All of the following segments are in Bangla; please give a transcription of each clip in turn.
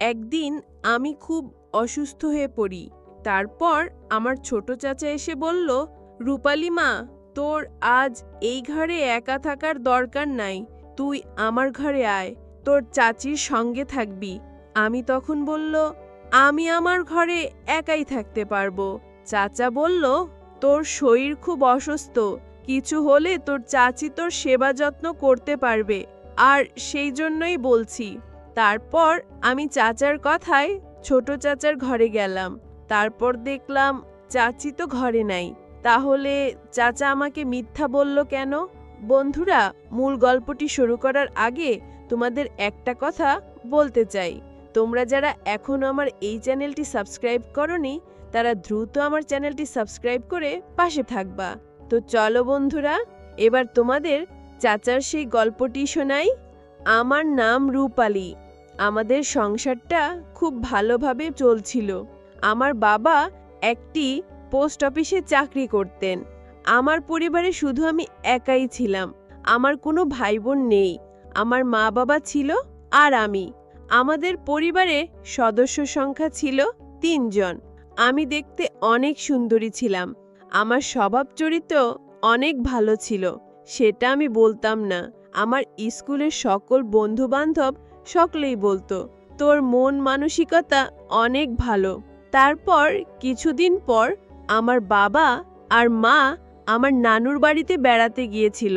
একদিন আমি খুব অসুস্থ হয়ে পড়ি। তারপর আমার ছোট চাচা এসে বলল, রূপালী মা, তোর আজ এই ঘরে একা থাকার দরকার নাই, তুই আমার ঘরে আয়, তোর চাচির সঙ্গে থাকবি। আমি তখন বলল, আমি আমার ঘরে একাই থাকতে পারবো। চাচা বলল, তোর শরীর খুব অসুস্থ, কিছু হলে তোর চাচি তোর সেবা যত্ন করতে পারবে, আর সেই জন্যই বলছি। তারপর আমি চাচার কথায় ছোট চাচার ঘরে গেলাম। তারপর দেখলাম চাচি তো ঘরে নাই। তাহলে চাচা আমাকে মিথ্যা বলল কেন? বন্ধুরা, মূল গল্পটি শুরু করার আগে তোমাদের একটা কথা বলতে চাই। তোমরা যারা এখনো আমার এই চ্যানেলটি সাবস্ক্রাইব করনি, তারা দ্রুত আমার চ্যানেলটি সাবস্ক্রাইব করে পাশে থাকবা। তো চলো বন্ধুরা, এবার তোমাদের চাচার সেই গল্পটি শোনাই। আমার নাম রূপালী। আমাদের সংসারটা খুব ভালোভাবে চলছিল। আমার বাবা একটি পোস্ট অফিসে চাকরি করতেন। আমার পরিবারে শুধু আমি একাই ছিলাম। আমার কোনো ভাই বোন নেই। আমার মা বাবা ছিল আর আমি। আমাদের পরিবারে সদস্য সংখ্যা ছিল ৩ জন। আমি দেখতে অনেক সুন্দরী ছিলাম। আমার স্বভাব চরিত্র অনেক ভালো ছিল, সেটা আমি বলতাম না। আমার স্কুলের সকল বন্ধু বান্ধব সকলেই বলতো, তোর মন মানসিকতা অনেক ভালো। তারপর কিছুদিন পর আমার বাবা আর মা আমার নানুর বাড়িতে বেড়াতে গিয়েছিল।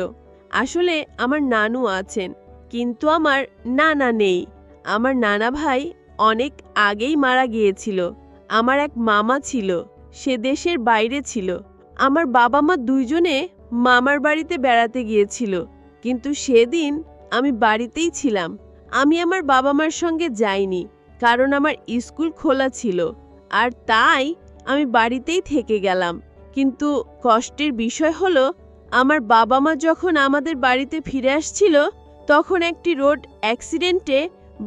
আসলে আমার নানু আছেন, কিন্তু আমার নানা নেই। আমার নানা ভাই অনেক আগেই মারা গিয়েছিল। আমার এক মামা ছিল, সে দেশের বাইরে ছিল। আমার বাবা মা দুইজনে মামার বাড়িতে বেড়াতে গিয়েছিল, কিন্তু সেদিন আমি বাড়িতেই ছিলাম। আমি আমার বাবা মার সঙ্গে যাইনি, কারণ আমার স্কুল খোলা ছিল, আর তাই আমি বাড়িতেই থেকে গেলাম। কিন্তু কষ্টের বিষয় হলো, আমার বাবা মা যখন আমাদের বাড়িতে ফিরে আসছিল, তখন একটি রোড অ্যাক্সিডেন্টে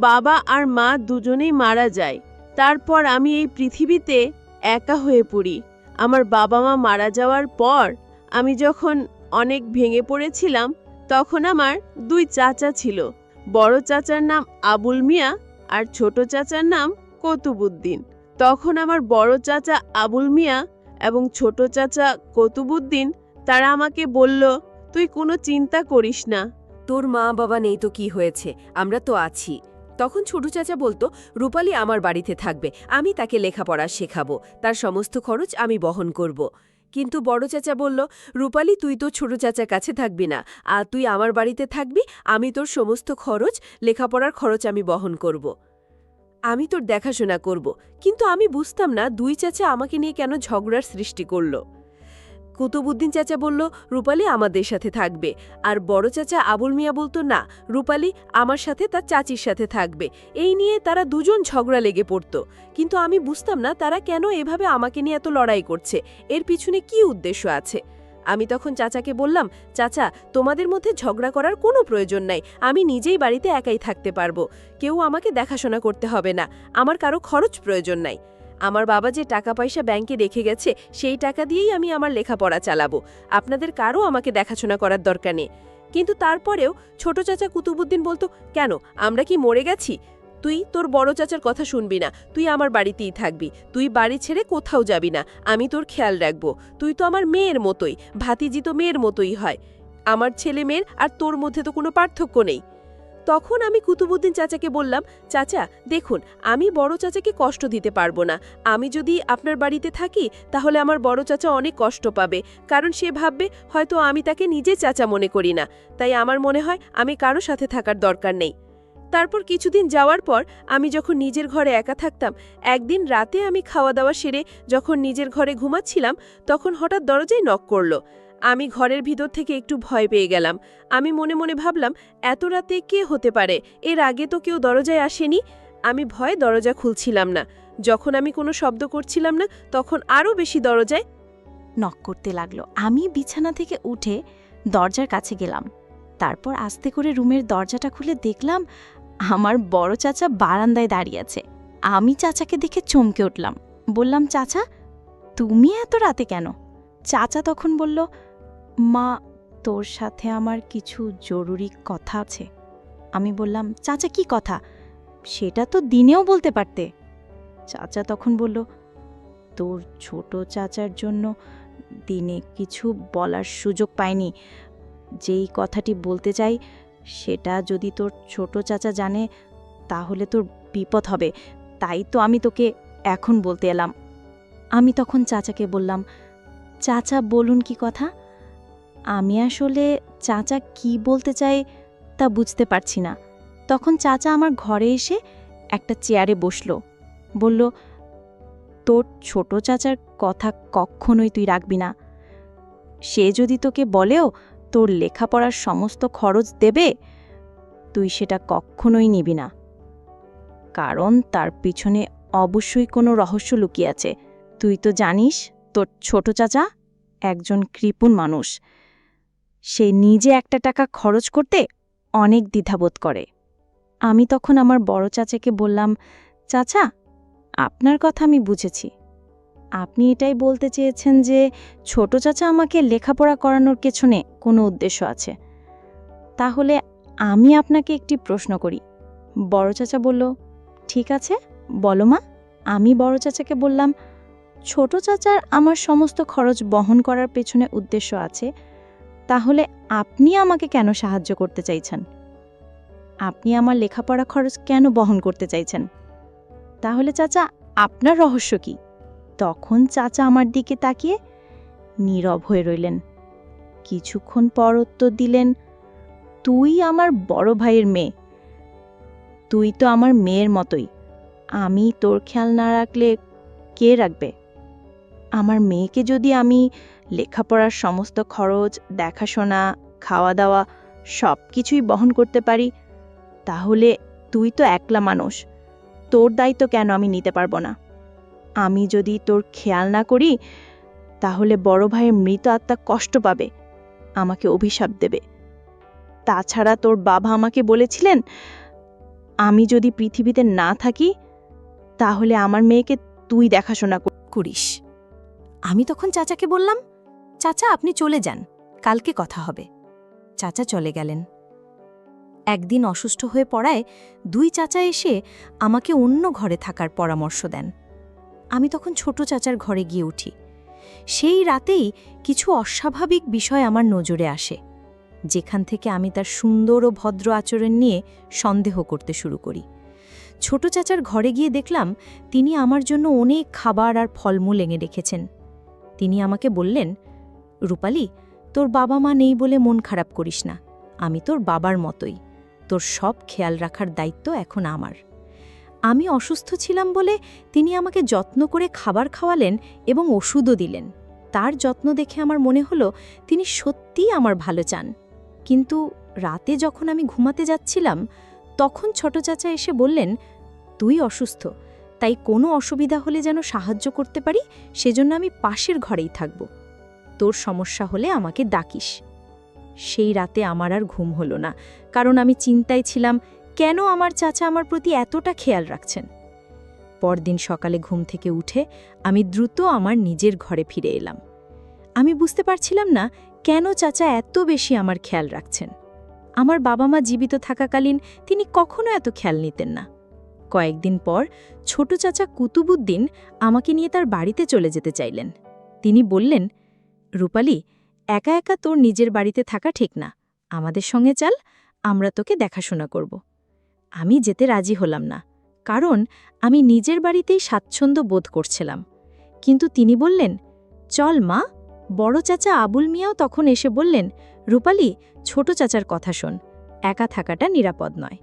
বাবা আর মা দুজনেই মারা যায়। তারপর আমি এই পৃথিবীতে একা হয়ে পড়ি। আমার বাবা মা মারা যাওয়ার পর আমি যখন অনেক ভেঙে পড়েছিলাম, তখন আমার 2 চাচা ছিল। বড় চাচার নাম আবুল মিয়া আর ছোট চাচার নাম কতুবুদ্দিন। তখন আমার বড় চাচা আবুল মিয়া এবং ছোট চাচা কতুবুদ্দিন তারা আমাকে বলল, তুই কোনো চিন্তা করিস না। তোর মা বাবা নেই তো কি হয়েছে, আমরা তো আছি। তখন ছোট চাচা বলতো, রূপালী আমার বাড়িতে থাকবে, আমি তাকে লেখাপড়া শেখাবো, তার সমস্ত খরচ আমি বহন করব। কিন্তু বড় চাচা বলল, রূপালী তুই তো ছোট চাচার কাছে থাকবি না, আর তুই আমার বাড়িতে থাকবি, আমি তোর সমস্ত খরচ, লেখাপড়ার খরচ আমি বহন করব। আমি তোর দেখাশোনা করব। কিন্তু আমি বুঝতাম না 2 চাচা আমাকে নিয়ে কেন ঝগড়ার সৃষ্টি করল। কুতুবুদ্দিন চাচা বলল, রূপালী আমাদের সাথে থাকবে, আর বড় চাচা আবুল মিয়া বলতো, না, রূপালী আমার সাথে তার চাচির সাথে থাকবে। এই নিয়ে তারা দুজন ঝগড়া লেগে পড়ত। কিন্তু আমি বুঝতাম না তারা কেন এভাবে আমাকে নিয়ে এত লড়াই করছে, এর পিছনে কি উদ্দেশ্য আছে। আমি তখন চাচাকে বললাম, চাচা, তোমাদের মধ্যে ঝগড়া করার কোনো প্রয়োজন নাই, আমি নিজেই বাড়িতে একাই থাকতে পারবো, কেউ আমাকে দেখাশোনা করতে হবে না, আমার কারো খরচ প্রয়োজন নাই। আমার বাবা যে টাকা পয়সা ব্যাংকে রেখে গেছে, সেই টাকা দিয়েই আমি আমার লেখাপড়া চালাবো, আপনাদের কারও আমাকে দেখাশোনা করার দরকার নেই। কিন্তু তারপরেও ছোট চাচা কুতুবুদ্দিন বলতো, কেন, আমরা কি মরে গেছি? তুই তোর বড় চাচার কথা শুনবি না, তুই আমার বাড়িতেই থাকবি, তুই বাড়ি ছেড়ে কোথাও যাবি না, আমি তোর খেয়াল রাখবো, তুই তো আমার মেয়ের মতোই, ভাতিজি তো মেয়ের মতোই হয়, আমার ছেলে মেয়ের আর তোর মধ্যে তো কোনো পার্থক্য নেই। তখন আমি কুতুবুদ্দিন চাচাকে বললাম, চাচা দেখুন, আমি বড় চাচাকে কষ্ট দিতে পারবো না। আমি যদি আপনার বাড়িতে থাকি, তাহলে আমার বড় চাচা অনেক কষ্ট পাবে, কারণ সে ভাববে হয়তো আমি তাকে নিজে চাচা মনে করি না। তাই আমার মনে হয় আমি কারো সাথে থাকার দরকার নেই। তারপর কিছুদিন যাওয়ার পর আমি যখন নিজের ঘরে একা থাকতাম, একদিন রাতে আমি খাওয়া দাওয়া সেরে যখন নিজের ঘরে ঘুমাচ্ছিলাম, তখন হঠাৎ দরজায় নক করল। আমি ঘরের ভিতর থেকে একটু ভয় পেয়ে গেলাম। আমি মনে মনে ভাবলাম, এত রাতে কে হতে পারে, এর আগে তো কেউ দরজায় আসেনি। আমি ভয়ে দরজা খুলছিলাম না। যখন আমি কোনো শব্দ করছিলাম না, তখন আরও বেশি দরজায় নক করতে লাগলো। আমি বিছানা থেকে উঠে দরজার কাছে গেলাম। তারপর আস্তে করে রুমের দরজাটা খুলে দেখলাম আমার বড় চাচা বারান্দায় দাঁড়িয়ে আছে। আমি চাচাকে দেখে চমকে উঠলাম। বললাম, চাচা, তুমি এত রাতে কেন? চাচা তখন বলল, মা, তোর সাথে আমার কিছু জরুরি কথা আছে। আমি বললাম, চাচা কি কথা? সেটা তো দিনেও বলতে পারতে। চাচা তখন বলল, তোর ছোট চাচার জন্য দিনে কিছু বলার সুযোগ পাইনি। যেই কথাটি বলতে চাই সেটা যদি তোর ছোট চাচা জানে তাহলে তোর বিপদ হবে, তাই তো আমি তোকে এখন বলতে এলাম। আমি তখন চাচাকে বললাম, চাচা বলুন কি কথা। আমি আসলে চাচা কি বলতে চাই তা বুঝতে পারছি না। তখন চাচা আমার ঘরে এসে একটা চেয়ারে বসলো, বলল, তোর ছোট চাচার কথা কখনোই তুই রাখবি না। সে যদি তোকে বলেও তোর লেখাপড়ার সমস্ত খরচ দেবে, তুই সেটা কখনোই নিবি না, কারণ তার পিছনে অবশ্যই কোনো রহস্য লুকিয়ে আছে। তুই তো জানিস তোর ছোট চাচা একজন কৃপণ মানুষ। সে নিজে একটা টাকা খরচ করতে অনেক দ্বিধাবোধ করে। আমি তখন আমার বড় চাচাকে বললাম, চাচা, আপনার কথা আমি বুঝেছি। আপনি এটাই বলতে চেয়েছেন যে ছোট চাচা আমাকে লেখাপড়া করানোর পেছনে কোনো উদ্দেশ্য আছে। তাহলে আমি আপনাকে একটি প্রশ্ন করি। বড় চাচা বলল, ঠিক আছে, বলো মা। আমি বড় চাচাকে বললাম, ছোট চাচার আমার সমস্ত খরচ বহন করার পেছনে উদ্দেশ্য আছে, তাহলে আপনি আমাকে কেন সাহায্য করতে চাইছেন? আপনি আমার লেখাপড়া খরচ কেন বহন করতে চাইছেন? তাহলে চাচা আপনার রহস্য কি? তখন চাচা আমার দিকে তাকিয়ে নীরব হয়ে রইলেন। কিছুক্ষণ পর উত্তর দিলেন, তুই আমার বড় ভাইয়ের মেয়ে। তুই তো আমার মেয়ের মতোই। আমি তোর খেয়াল না রাখলে কে রাখবে? আমার মেয়েকে যদি আমি লেখাপড়ার সমস্ত খরচ, দেখাশোনা, খাওয়া দাওয়া সব কিছুই বহন করতে পারি, তাহলে তুই তো একলা মানুষ, তোর দায়িত্ব কেন আমি নিতে পারবো না? আমি যদি তোর খেয়াল না করি তাহলে বড় ভাইয়ের মৃত আত্মা কষ্ট পাবে, আমাকে অভিশাপ দেবে। তাছাড়া তোর বাবা আমাকে বলেছিলেন, আমি যদি পৃথিবীতে না থাকি তাহলে আমার মেয়েকে তুই দেখাশোনা করিস। আমি তখন চাচাকে বললাম, চাচা আপনি চলে যান, কালকে কথা হবে। চাচা চলে গেলেন। একদিন অসুস্থ হয়ে পড়ায় দুই চাচা এসে আমাকে অন্য ঘরে থাকার পরামর্শ দেন। আমি তখন ছোট চাচার ঘরে গিয়ে উঠি। সেই রাতেই কিছু অস্বাভাবিক বিষয় আমার নজরে আসে, যেখান থেকে আমি তার সুন্দর ও ভদ্র আচরণ নিয়ে সন্দেহ করতে শুরু করি। ছোট চাচার ঘরে গিয়ে দেখলাম তিনি আমার জন্য অনেক খাবার আর ফলমূল এনে রেখেছেন। তিনি আমাকে বললেন, রূপালী, তোর বাবা মা নেই বলে মন খারাপ করিস না, আমি তোর বাবার মতোই, তোর সব খেয়াল রাখার দায়িত্ব এখন আমার। আমি অসুস্থ ছিলাম বলে তিনি আমাকে যত্ন করে খাবার খাওয়ালেন এবং ওষুধও দিলেন। তার যত্ন দেখে আমার মনে হলো তিনি সত্যিই আমার ভালো চান। কিন্তু রাতে যখন আমি ঘুমাতে যাচ্ছিলাম তখন ছোট চাচা এসে বললেন, তুই অসুস্থ, তাই কোনো অসুবিধা হলে যেন সাহায্য করতে পারি সেজন্য আমি পাশের ঘরেই থাকব, তোর সমস্যা হলে আমাকে ডাকিস। সেই রাতে আমার আর ঘুম হলো না, কারণ আমি চিন্তায় ছিলাম কেন আমার চাচা আমার প্রতি এতটা খেয়াল রাখছেন। পরদিন সকালে ঘুম থেকে উঠে আমি দ্রুত আমার নিজের ঘরে ফিরে এলাম। আমি বুঝতে পারছিলাম না কেন চাচা এত বেশি আমার খেয়াল রাখছেন। আমার বাবা মা জীবিত থাকাকালীন তিনি কখনো এত খেয়াল নিতেন না। কয়েকদিন পর ছোট চাচা কুতুবুদ্দিন আমাকে নিয়ে তার বাড়িতে চলে যেতে চাইলেন। তিনি বললেন, রূপালী, একা একা তোর নিজের বাড়িতে থাকা ঠিক না, আমাদের সঙ্গে চল, আমরা তোকে দেখাশোনা করব। আমি যেতে রাজি হলাম না, কারণ আমি নিজের বাড়িতেই স্বাচ্ছন্দ্য বোধ করছিলাম। কিন্তু তিনি বললেন, চল মা। বড় চাচা আবুল মিয়াও তখন এসে বললেন, রূপালী, ছোট চাচার কথা শোন, একা থাকাটা নিরাপদ নয়।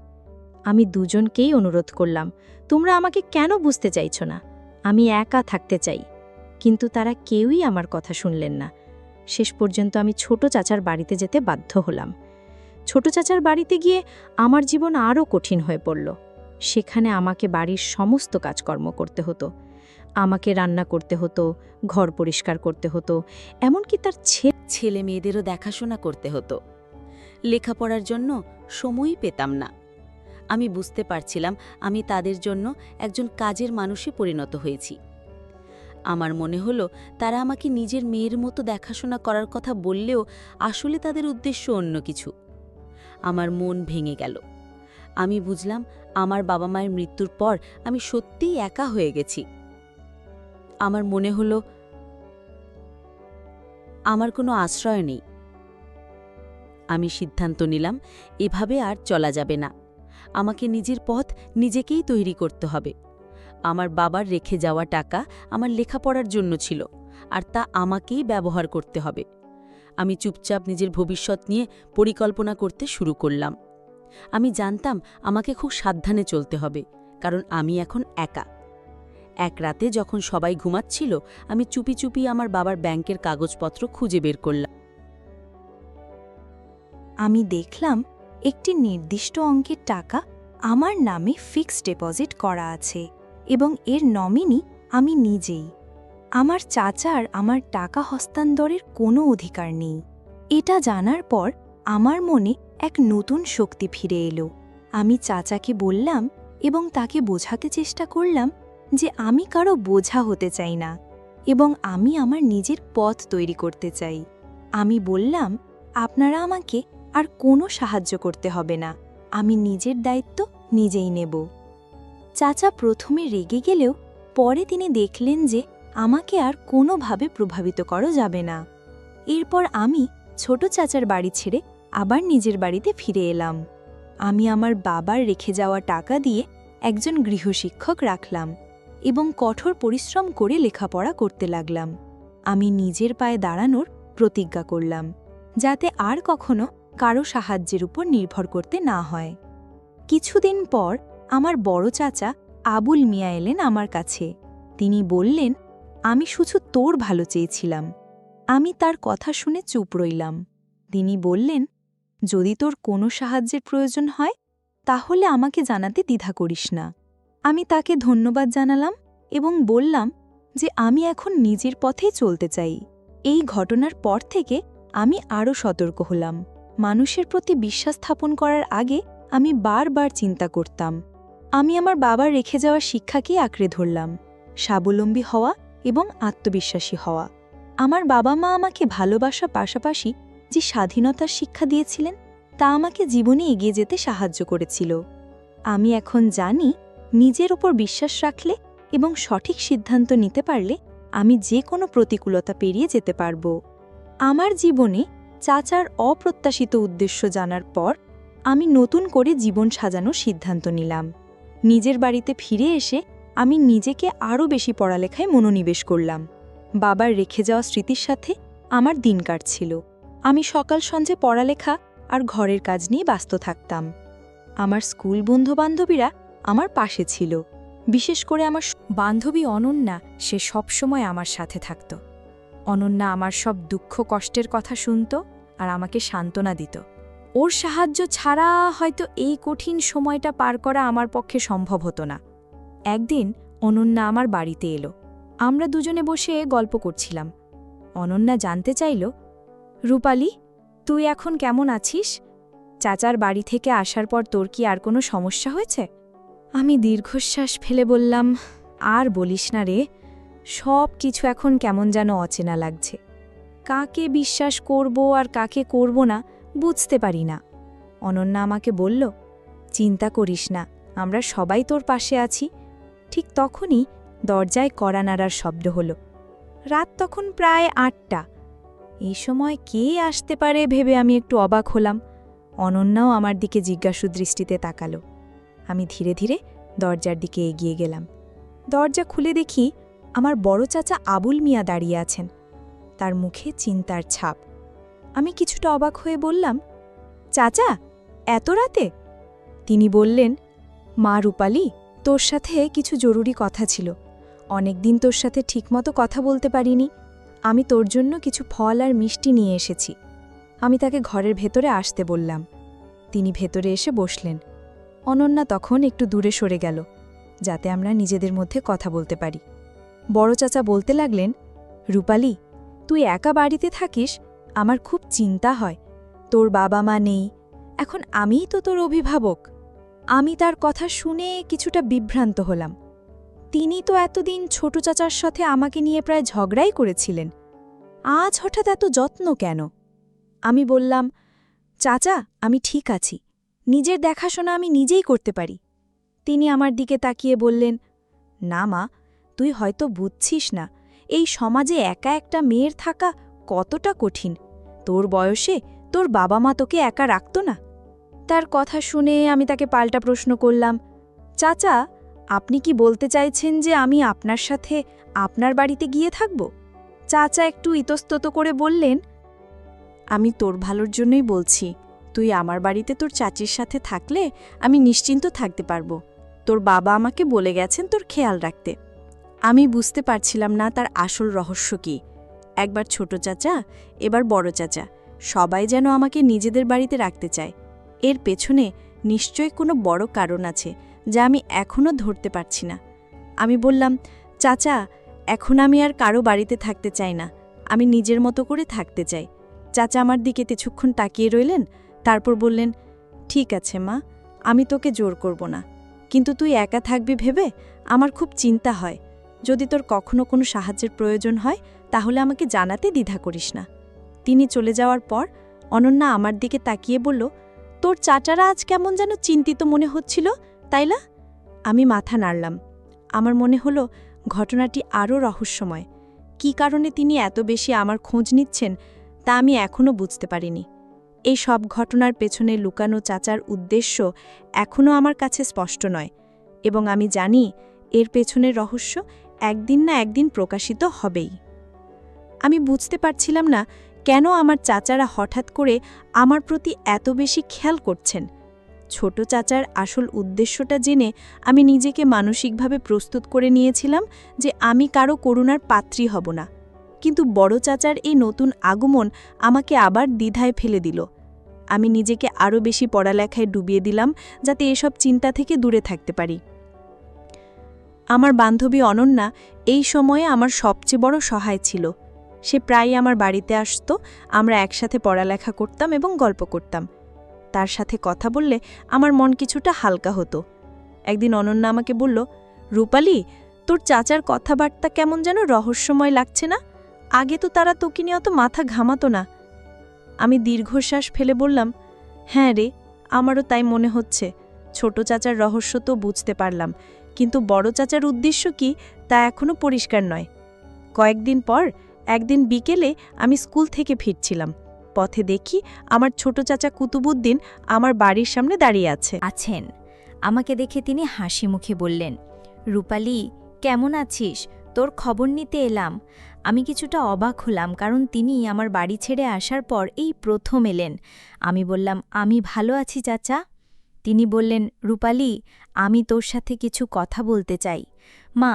আমি দুজনকেই অনুরোধ করলাম, তোমরা আমাকে কেন বুঝতে চাইছ না? আমি একা থাকতে চাই। কিন্তু তারা কেউই আমার কথা শুনলেন না। শেষ পর্যন্ত আমি ছোট চাচার বাড়িতে যেতে বাধ্য হলাম। ছোট চাচার বাড়িতে গিয়ে আমার জীবন আরও কঠিন হয়ে পড়ল। সেখানে আমাকে বাড়ির সমস্ত কাজকর্ম করতে হতো। আমাকে রান্না করতে হতো, ঘর পরিষ্কার করতে হতো, এমনকি তার ছেলে মেয়েদেরও দেখাশোনা করতে হতো। লেখাপড়ার জন্য সময়ই পেতাম না। আমি বুঝতে পারছিলাম আমি তাদের জন্য একজন কাজের মানুষে পরিণত হয়েছি। আমার মনে হলো তারা আমাকে নিজের মেয়ের মতো দেখাশোনা করার কথা বললেও আসলে তাদের উদ্দেশ্য অন্য কিছু। আমার মন ভেঙে গেল। আমি বুঝলাম আমার বাবা মায়ের মৃত্যুর পর আমি সত্যিই একা হয়ে গেছি। আমার মনে হলো আমার কোনো আশ্রয় নেই। আমি সিদ্ধান্ত নিলাম এভাবে আর চলা যাবে না। আমাকে নিজের পথ নিজেকেই তৈরি করতে হবে। আমার বাবার রেখে যাওয়া টাকা আমার লেখাপড়ার জন্য ছিল, আর তা আমাকেই ব্যবহার করতে হবে। আমি চুপচাপ নিজের ভবিষ্যৎ নিয়ে পরিকল্পনা করতে শুরু করলাম। আমি জানতাম আমাকে খুব সাবধানে চলতে হবে, কারণ আমি এখন একা। এক রাতে যখন সবাই ঘুমাচ্ছিল, আমি চুপি চুপি আমার বাবার ব্যাংকের কাগজপত্র খুঁজে বের করলাম। আমি দেখলাম একটি নির্দিষ্ট অঙ্কের টাকা আমার নামে ফিক্সড ডিপোজিট করা আছে এবং এর নমিনি আমি নিজেই। আমার চাচার আমার টাকা হস্তান্তরের কোনো অধিকার নেই। এটা জানার পর আমার মনে এক নতুন শক্তি ফিরে এলো। আমি চাচাকে বললাম এবং তাকে বোঝাতে চেষ্টা করলাম যে আমি কারো বোঝা হতে চাই না এবং আমি আমার নিজের পথ তৈরি করতে চাই। আমি বললাম, আপনারা আমাকে আর কোনো সাহায্য করতে হবে না, আমি নিজের দায়িত্ব নিজেই নেব। চাচা প্রথমে রেগে গেলেও পরে তিনি দেখলেন যে আমাকে আর কোনোভাবে প্রভাবিত করা যাবে না। এরপর আমি ছোট চাচার বাড়ি ছেড়ে আবার নিজের বাড়িতে ফিরে এলাম। আমি আমার বাবার রেখে যাওয়া টাকা দিয়ে একজন গৃহশিক্ষক রাখলাম এবং কঠোর পরিশ্রম করে লেখাপড়া করতে লাগলাম। আমি নিজের পায়ে দাঁড়ানোর প্রতিজ্ঞা করলাম, যাতে আর কখনো কারো সাহায্যের উপর নির্ভর করতে না হয়। কিছুদিন পর আমার বড় চাচা আবুল মিয়া এলেন আমার কাছে। তিনি বললেন, আমি শুধু তোর ভালো চেয়েছিলাম। আমি তার কথা শুনে চুপ রইলাম। তিনি বললেন, যদি তোর কোনো সাহায্যের প্রয়োজন হয় তাহলে আমাকে জানাতে দ্বিধা করিস না। আমি তাকে ধন্যবাদ জানালাম এবং বললাম যে আমি এখন নিজের পথেই চলতে চাই। এই ঘটনার পর থেকে আমি আরও সতর্ক হলাম। মানুষের প্রতি বিশ্বাস স্থাপন করার আগে আমি বারবার চিন্তা করতাম। আমি আমার বাবার রেখে যাওয়া শিক্ষাকেই আঁকড়ে ধরলাম, স্বাবলম্বী হওয়া এবং আত্মবিশ্বাসী হওয়া। আমার বাবা মা আমাকে ভালোবাসার পাশাপাশি যে স্বাধীনতার শিক্ষা দিয়েছিলেন তা আমাকে জীবনে এগিয়ে যেতে সাহায্য করেছিল। আমি এখন জানি, নিজের ওপর বিশ্বাস রাখলে এবং সঠিক সিদ্ধান্ত নিতে পারলে আমি যে কোনো প্রতিকূলতা পেরিয়ে যেতে পারব। আমার জীবনে চাচার অপ্রত্যাশিত উদ্দেশ্য জানার পর আমি নতুন করে জীবন সাজানোর সিদ্ধান্ত নিলাম। নিজের বাড়িতে ফিরে এসে আমি নিজেকে আরও বেশি পড়ালেখায় মনোনিবেশ করলাম। বাবার রেখে যাওয়া স্মৃতির সাথে আমার দিন কাটছিল। আমি সকাল সন্ধ্যে পড়ালেখা আর ঘরের কাজ নিয়ে ব্যস্ত থাকতাম। আমার স্কুল বন্ধুবান্ধবীরা আমার পাশে ছিল, বিশেষ করে আমার বান্ধবী অনন্যা। সে সবসময় আমার সাথে থাকত। অনন্যা আমার সব দুঃখ কষ্টের কথা শুনত আর আমাকে সান্ত্বনা দিত। ওর সাহায্য ছাড়া হয়তো এই কঠিন সময়টা পার করা আমার পক্ষে সম্ভব হতো না। একদিন অনন্যা আমার বাড়িতে এলো। আমরা দুজনে বসে গল্প করছিলাম। অনন্যা জানতে চাইল, রূপালি, তুই এখন কেমন আছিস? চাচার বাড়ি থেকে আসার পর তোর কি আর কোনো সমস্যা হয়েছে? আমি দীর্ঘশ্বাস ফেলে বললাম, আর বলিস না রে, সব কিছু এখন কেমন যেন অচেনা লাগছে। কাকে বিশ্বাস করব আর কাকে করব না বুঝতে পারি না। অনন্যা আমাকে বলল, চিন্তা করিস না, আমরা সবাই তোর পাশে আছি। ঠিক তখনই দরজায় কড়া নাড়ার শব্দ হলো। রাত তখন প্রায় ৮টা। এই সময় কে আসতে পারে ভেবে আমি একটু অবাক হলাম। অনন্যাও আমার দিকে জিজ্ঞাসু দৃষ্টিতে তাকালো। আমি ধীরে ধীরে দরজার দিকে এগিয়ে গেলাম। দরজা খুলে দেখি আমার বড় চাচা আবুল মিয়া দাঁড়িয়ে আছেন। তার মুখে চিন্তার ছাপ। আমি কিছুটা অবাক হয়ে বললাম, চাচা, এত রাতে? তিনি বললেন, মা রূপালি, তোর সাথে কিছু জরুরি কথা ছিল। অনেকদিন তোর সাথে ঠিকমতো কথা বলতে পারিনি। আমি তোর জন্য কিছু ফল আর মিষ্টি নিয়ে এসেছি। আমি তাকে ঘরের ভেতরে আসতে বললাম। তিনি ভেতরে এসে বসলেন। অনন্যা তখন একটু দূরে সরে গেল, যাতে আমরা নিজেদের মধ্যে কথা বলতে পারি। বড় চাচা বলতে লাগলেন, রূপালি, তুই একা বাড়িতে থাকিস, আমার খুব চিন্তা হয়। তোর বাবা মা নেই, এখন আমিই তো তোর অভিভাবক। আমি তার কথা শুনে কিছুটা বিভ্রান্ত হলাম। তিনি তো এতদিন ছোট চাচার সাথে আমাকে নিয়ে প্রায় ঝগড়াই করেছিলেন। আজ হঠাৎ এত যত্ন কেন? আমি বললাম, চাচা, আমি ঠিক আছি, নিজের দেখাশোনা আমি নিজেই করতে পারি। তিনি আমার দিকে তাকিয়ে বললেন, না মা, তুই হয়তো বুঝছিস না, এই সমাজে একা একটা মেয়ের থাকা কতটা কঠিন। তোর বয়সে তোর বাবা মা তোকে একা রাখত না। তার কথা শুনে আমি তাকে পাল্টা প্রশ্ন করলাম, চাচা, আপনি কি বলতে চাইছেন যে আমি আপনার সাথে আপনার বাড়িতে গিয়ে থাকব? চাচা একটু ইতস্তত করে বললেন, আমি তোর ভালোর জন্যই বলছি। তুই আমার বাড়িতে তোর চাচির সাথে থাকলে আমি নিশ্চিন্ত থাকতে পারবো। তোর বাবা আমাকে বলে গেছেন তোর খেয়াল রাখতে। আমি বুঝতে পারছিলাম না তার আসল রহস্য কি। একবার ছোট চাচা, এবার বড় চাচা, সবাই যেন আমাকে নিজেদের বাড়িতে রাখতে চায়। এর পেছনে নিশ্চয়ই কোনো বড় কারণ আছে যা আমি এখনও ধরতে পারছি না। আমি বললাম, চাচা, এখন আমি আর কারো বাড়িতে থাকতে চাই না। আমি নিজের মতো করে থাকতে চাই। চাচা আমার দিকে কিছুক্ষণ তাকিয়ে রইলেন, তারপর বললেন, ঠিক আছে মা, আমি তোকে জোর করব না। কিন্তু তুই একা থাকবি ভেবে আমার খুব চিন্তা হয়। যদি তোর কখনো কোনো সাহায্যের প্রয়োজন হয় তাহলে আমাকে জানাতে দ্বিধা করিস না। তিনি চলে যাওয়ার পর অনন্যা আমার দিকে তাকিয়ে বলল, তোর চাচারা আজ কেমন যেন চিন্তিত মনে হচ্ছিল, তাই না? আমি মাথা নাড়লাম। আমার মনে হলো ঘটনাটি আরও রহস্যময়। কী কারণে তিনি এত বেশি আমার খোঁজ নিচ্ছেন তা আমি এখনও বুঝতে পারিনি। এই সব ঘটনার পেছনে লুকানো চাচার উদ্দেশ্য এখনও আমার কাছে স্পষ্ট নয়, এবং আমি জানি এর পেছনের রহস্য একদিন না একদিন প্রকাশিত হবেই। আমি বুঝতে পারছিলাম না কেন আমার চাচারা হঠাৎ করে আমার প্রতি এত বেশি খেয়াল করছেন। ছোট চাচার আসল উদ্দেশ্যটা জেনে আমি নিজেকে মানসিকভাবে প্রস্তুত করে নিয়েছিলাম যে আমি কারো করুণার পাত্রী হব না। কিন্তু বড় চাচার এই নতুন আগমন আমাকে আবার দ্বিধায় ফেলে দিল। আমি নিজেকে আরও বেশি পড়ালেখায় ডুবিয়ে দিলাম যাতে এসব চিন্তা থেকে দূরে থাকতে পারি। আমার বান্ধবী অনন্যা এই সময়ে আমার সবচেয়ে বড় সহায় ছিল। সে প্রায়ই আমার বাড়িতে আসতো, আমরা একসাথে পড়ালেখা করতাম এবং গল্প করতাম। তার সাথে কথা বললে আমার মন কিছুটা হালকা হতো। একদিন অনন্যা আমাকে বলল, রূপালি, তোর চাচার কথাবার্তা কেমন যেন রহস্যময় লাগছে না? আগে তো তারা তোকে নিয়ে অত মাথা ঘামাতো না। আমি দীর্ঘশ্বাস ফেলে বললাম, হ্যাঁ রে, আমারও তাই মনে হচ্ছে। ছোট চাচার রহস্য তো বুঝতে পারলাম, কিন্তু বড় চাচার উদ্দেশ্য কি তা এখনও পরিষ্কার নয়। কয়েকদিন পর একদিন বিকেলে আমি স্কুল থেকে ফিরছিলাম। পথে দেখি আমার ছোট চাচা কুতুবুদ্দিন আমার বাড়ির সামনে দাঁড়িয়ে আছেন। আমাকে দেখে তিনি হাসি মুখে বললেন, রূপালি, কেমন আছিস? তোর খবর নিতে এলাম। আমি কিছুটা অবাক হলাম, কারণ তিনি আমার বাড়ি ছেড়ে আসার পর এই প্রথম এলেন। আমি বললাম, আমি ভালো আছি চাচা। তিনি বললেন, রূপালি, আমি তোর সাথে কিছু কথা বলতে চাই। মা,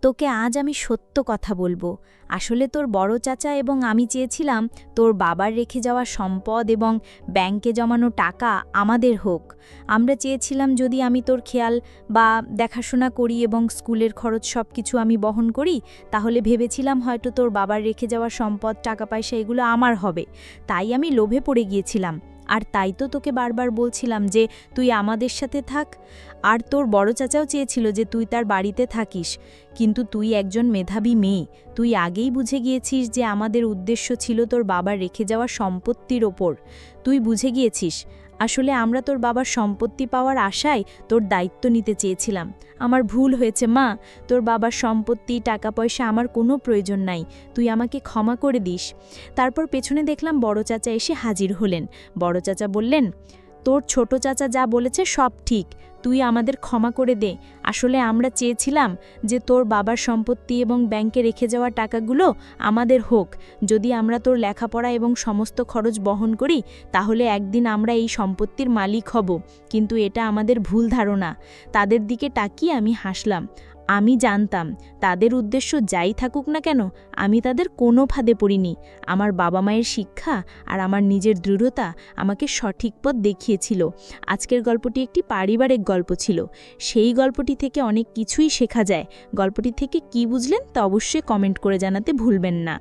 তোকে আজ আমি সত্য কথা বলবো। আসলে তোর বড় চাচা এবং আমি চেয়েছিলাম তোর বাবার রেখে যাওয়া সম্পদ এবং ব্যাংকে জমানো টাকা আমাদের হোক। আমরা চেয়েছিলাম যদি আমি তোর খেয়াল বা দেখাশোনা করি এবং স্কুলের খরচ সব কিছু আমি বহন করি, তাহলে ভেবেছিলাম হয়তো তোর বাবার রেখে যাওয়া সম্পদ, টাকা পয়সা এগুলো আমার হবে। তাই আমি লোভে পড়ে গিয়েছিলাম। আর তাই তো তোকে বারবার বলছিলাম যে তুই আমাদের সাথে থাক। আর তোর বড় চাচাও চেয়েছিল যে তুই তার বাড়িতে থাকিস, কিন্তু তুই একজন মেধাবী মেয়ে। তুই আগেই বুঝে গিয়েছিস যে আমাদের উদ্দেশ্য ছিল তোর বাবার রেখে যাওয়া সম্পত্তির ওপর। তুই বুঝে গিয়েছিস আসলে আমরা তোর বাবার সম্পত্তি পাওয়ার আশায় তোর দায়িত্ব নিতে চেয়েছিলাম। আমার ভুল হয়েছে মা। তোর বাবার সম্পত্তি, টাকা পয়সা আমার কোনো প্রয়োজন নাই। তুই আমাকে ক্ষমা করে দিস। তারপর পেছনে দেখলাম বড় চাচা এসে হাজির হলেন। বড় চাচা বললেন, তোর ছোট চাচা যা বলেছে সব ঠিক, তুই আমাদের ক্ষমা করে দে। আসলে আমরা চেয়েছিলাম যে তোর বাবার সম্পত্তি এবং ব্যাংকে রেখে যাওয়া টাকাগুলো আমাদের হোক। যদি আমরা তোর লেখাপড়া এবং সমস্ত খরচ বহন করি তাহলে একদিন আমরা এই সম্পত্তির মালিক হব, কিন্তু এটা আমাদের ভুল ধারণা। তাদের দিকে তাকিয়ে আমি হাসলাম। আমি জানতাম তাদের উদ্দেশ্য যাই থাকুক না কেন, আমি তাদের কোনো ফাঁদে পড়িনি। আমার বাবা মায়ের শিক্ষা আর আমার নিজের দৃঢ়তা আমাকে সঠিক পথ দেখিয়েছিল। আজকের গল্পটি একটি পারিবারিক গল্প ছিল। সেই গল্পটি থেকে অনেক কিছুই শেখা যায়। গল্পটি থেকে কি বুঝলেন তা অবশ্যই কমেন্ট করে জানাতে ভুলবেন না।